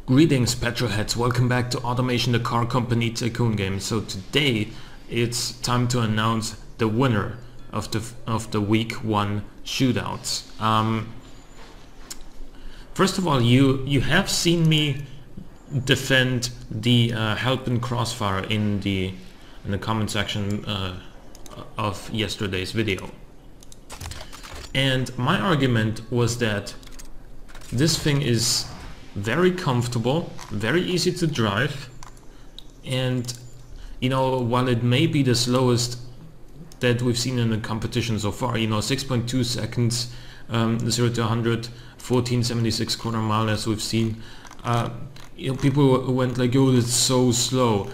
Greetings petrolheads, welcome back to Automation the Car Company Tycoon game. So today it's time to announce the winner of the week 1 shootouts. First of all, you have seen me defend the help in crossfire in the comment section of yesterday's video. And my argument was that this thing is very comfortable, very easy to drive, and you know, while it may be the slowest that we've seen in the competition so far, you know, 6.2 seconds, 0 to 100, 1476 quarter mile as we've seen, you know, people went like, oh, it's so slow.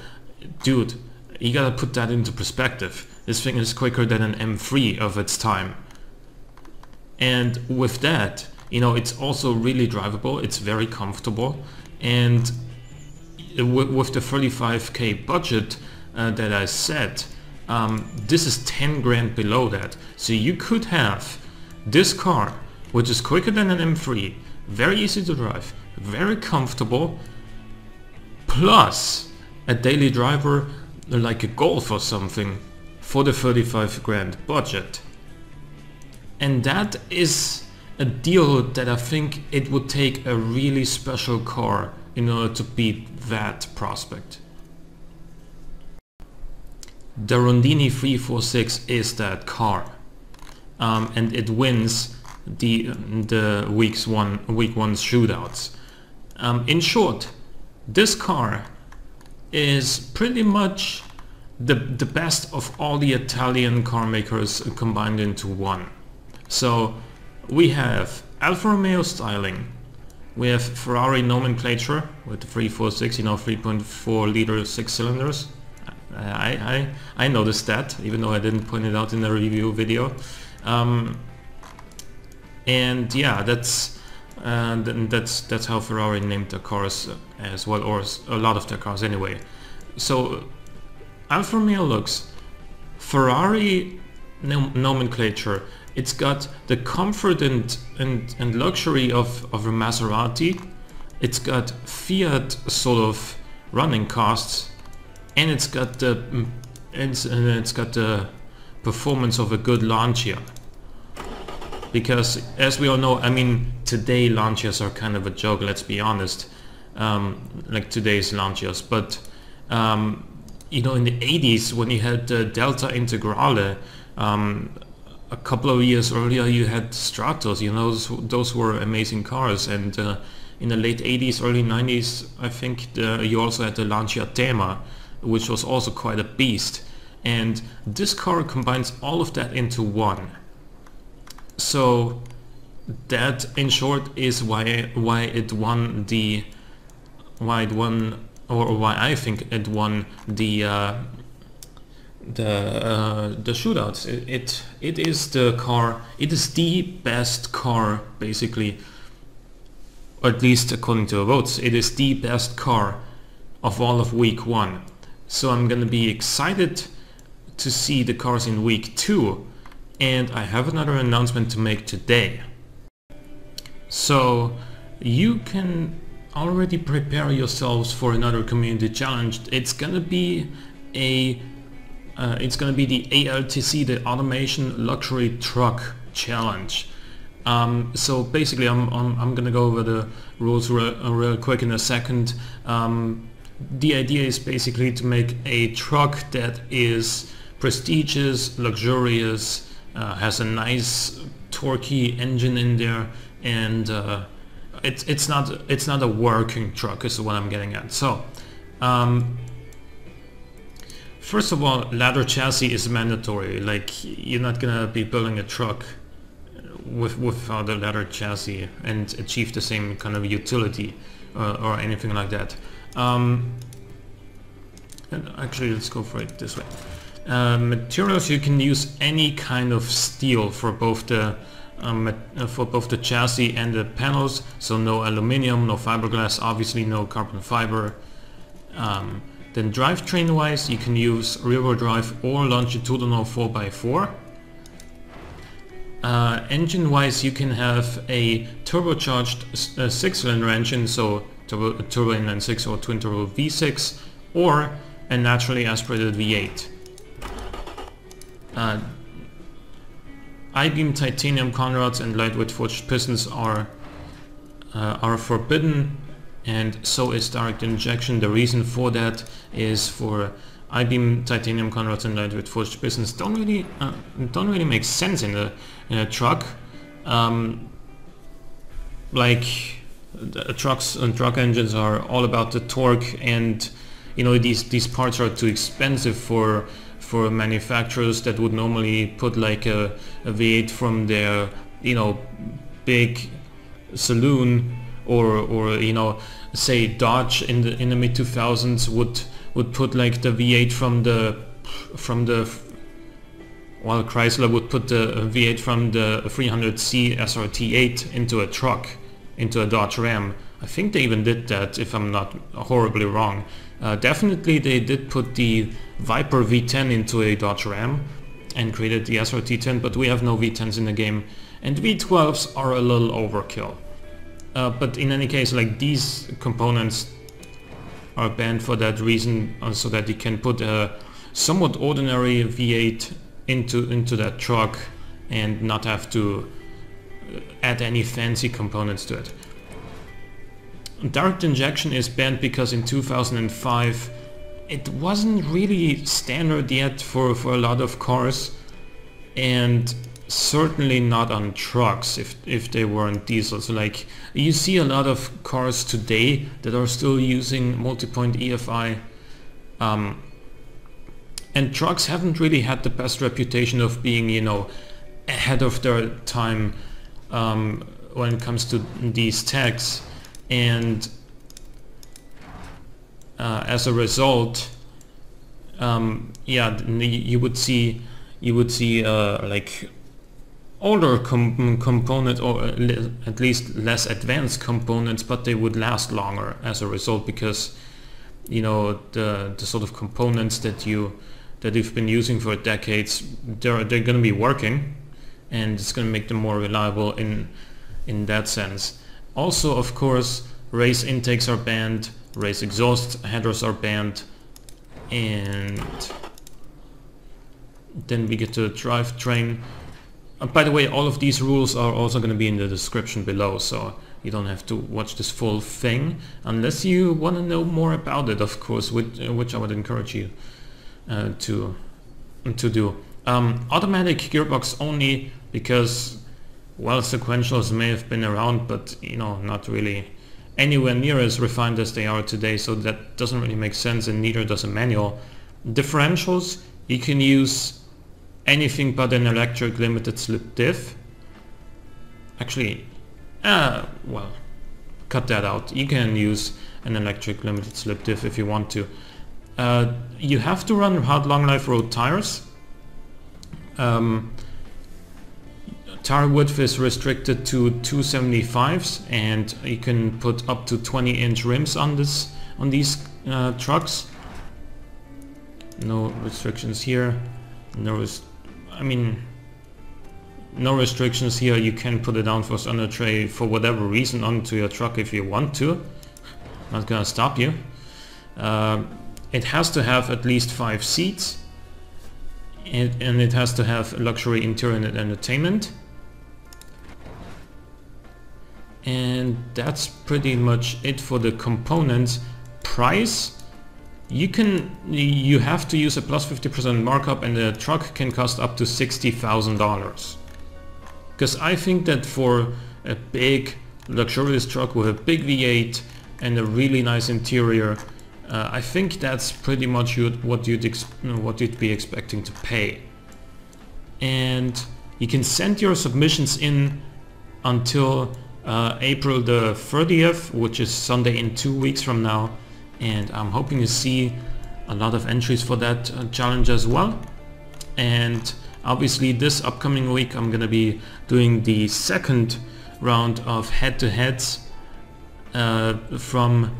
Dude, you gotta put that into perspective. This thing is quicker than an M3 of its time. And with that, you know, it's also really drivable, it's very comfortable, and with the 35k budget that I set, this is 10 grand below that. So you could have this car, which is quicker than an M3, very easy to drive, very comfortable, plus a daily driver like a Golf or something for the 35 grand budget. And that is a deal that I think it would take a really special car in order to beat that prospect. The Rondini 346 is that car, and it wins the week 1's shootouts. In short, this car is pretty much the best of all the Italian car makers combined into one. So we have Alfa Romeo styling, we have Ferrari nomenclature with the 346, you know, 3.4 liter 6 cylinders. I noticed that, even though I didn't point it out in the review video. And yeah, that's how Ferrari named their cars as well, or a lot of their cars anyway. So Alfa Romeo looks, Ferrari nomenclature, it's got the comfort and luxury of a Maserati, it's got Fiat sort of running costs, and it's got the performance of a good Lancia. Because as we all know, I mean, today Lancias are kind of a joke, let's be honest, like today's Lancias, but you know, in the 80s when you had the Delta Integrale, a couple of years earlier you had Stratos, you know, those were amazing cars, and in the late 80s, early 90s, I think you also had the Lancia Thema, which was also quite a beast, and this car combines all of that into one. So that, in short, is why I think it won the shootouts. It is the car, it is the best car, basically, or at least according to the votes, it is the best car of all of week 1. So I'm gonna be excited to see the cars in week 2, and I have another announcement to make today. So you can already prepare yourselves for another community challenge. It's gonna be the ALTC, the Automation Luxury Truck Challenge. So basically, I'm gonna go over the rules real quick in a second. The idea is basically to make a truck that is prestigious, luxurious, has a nice torquey engine in there, and it's not a working truck, is what I'm getting at. So first of all, ladder chassis is mandatory. Like, you're not gonna be building a truck without a ladder chassis and achieve the same kind of utility or anything like that. And actually, let's go for it this way. Materials, you can use any kind of steel for both the chassis and the panels. So no aluminum, no fiberglass, obviously no carbon fiber. Then drivetrain wise, you can use rear-wheel drive or longitudinal 4x4. Engine wise, you can have a turbocharged 6-cylinder engine, so turbo inline 6 or twin turbo V6, or a naturally aspirated V8. I-beam titanium conrods and lightweight forged pistons are forbidden, and so is direct injection. The reason for that is for I-beam titanium conrods and lightweight forged pistons don't really make sense in a truck. Like trucks and truck engines are all about the torque, and these parts are too expensive for manufacturers that would normally put like a V8 from their big saloon, or say Dodge in the mid 2000s would put like the V8 while Chrysler would put the V8 from the 300C SRT8 into a truck, into a Dodge Ram. I think they even did that, if I'm not horribly wrong. Definitely they did put the Viper V10 into a Dodge Ram and created the SRT10, but we have no V10s in the game, and V12s are a little overkill. But in any case, like, these components are banned for that reason, so that you can put a somewhat ordinary V8 into that truck and not have to add any fancy components to it. Direct injection is banned because in 2005 it wasn't really standard yet for a lot of cars, and certainly not on trucks if they weren't diesels. Like, you see a lot of cars today that are still using multi-point EFI, and trucks haven't really had the best reputation of being ahead of their time when it comes to these techs, and as a result, yeah, you would see like older components, or at least less advanced components, but they would last longer as a result, because the sort of components that you've been using for decades, they're going to be working, and it's going to make them more reliable in that sense. Also, of course, race intakes are banned, race exhaust headers are banned, and then we get to the drivetrain. By the way, all of these rules are also going to be in the description below, so you don't have to watch this full thing unless you want to know more about it, of course, which I would encourage you to do. Automatic gearbox only, because, well, sequentials may have been around, but not really anywhere near as refined as they are today, so that doesn't really make sense, and neither does a manual. Differentials, you can use anything but an electric limited slip diff. Actually, well, cut that out. You can use an electric limited slip diff if you want to. You have to run hard long life road tires. Tire width is restricted to 275s, and you can put up to 20-inch rims on these trucks. No restrictions here. No restrictions here. You can put a downforce under tray for whatever reason onto your truck if you want to. Not gonna stop you. It has to have at least 5 seats, and it has to have luxury interior and entertainment. And that's pretty much it for the components. Price, you have to use a plus 50% markup, and the truck can cost up to $60,000. Because I think that for a big luxurious truck with a big V8 and a really nice interior, I think that's pretty much what you'd be expecting to pay. And you can send your submissions in until April the 30th, which is Sunday in 2 weeks from now, and I'm hoping to see a lot of entries for that challenge as well. And obviously this upcoming week I'm gonna be doing the second round of head-to-heads from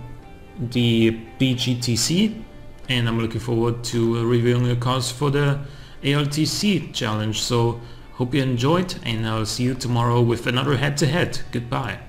the BGTC, and I'm looking forward to reviewing the cars for the ALTC challenge. So hope you enjoyed, and I'll see you tomorrow with another head-to-head. Goodbye.